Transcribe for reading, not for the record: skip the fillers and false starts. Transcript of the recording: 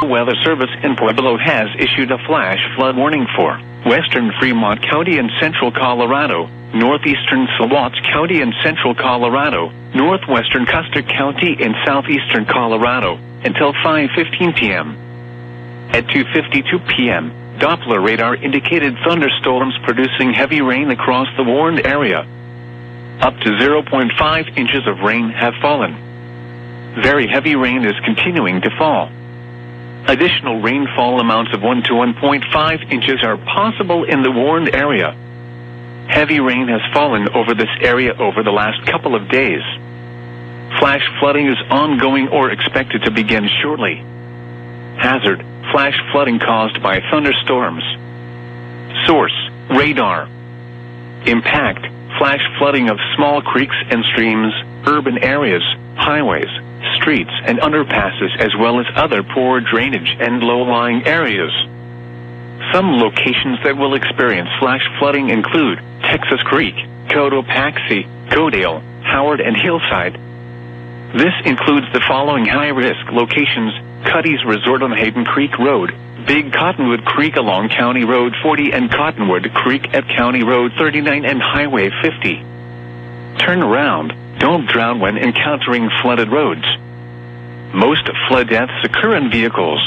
Weather Service in Pueblo has issued a flash flood warning for western Fremont County and central Colorado, northeastern Saguache County and central Colorado, northwestern Custer County and southeastern Colorado until 5:15 p.m. At 2:52 p.m., Doppler radar indicated thunderstorms producing heavy rain across the warned area. Up to 0.5 inches of rain have fallen. Very heavy rain is continuing to fall. Additional rainfall amounts of 1 to 1.5 inches are possible in the warned area. Heavy rain has fallen over this area over the last couple of days. Flash flooding is ongoing or expected to begin shortly. Hazard: flash flooding caused by thunderstorms. Source: radar. Impact: flash flooding of small creeks and streams, urban areas, highways, streets, and underpasses, as well as other poor drainage and low-lying areas. Some locations that will experience flash flooding include Texas Creek, Cotopaxi, Godale, Howard, and Hillside. This includes the following high-risk locations: Cuddy's Resort on Hayden Creek Road, Big Cottonwood Creek along County Road 40 and Cottonwood Creek at County Road 39 and Highway 50. Turn around. Don't drown when encountering flooded roads. Most flood deaths occur in vehicles.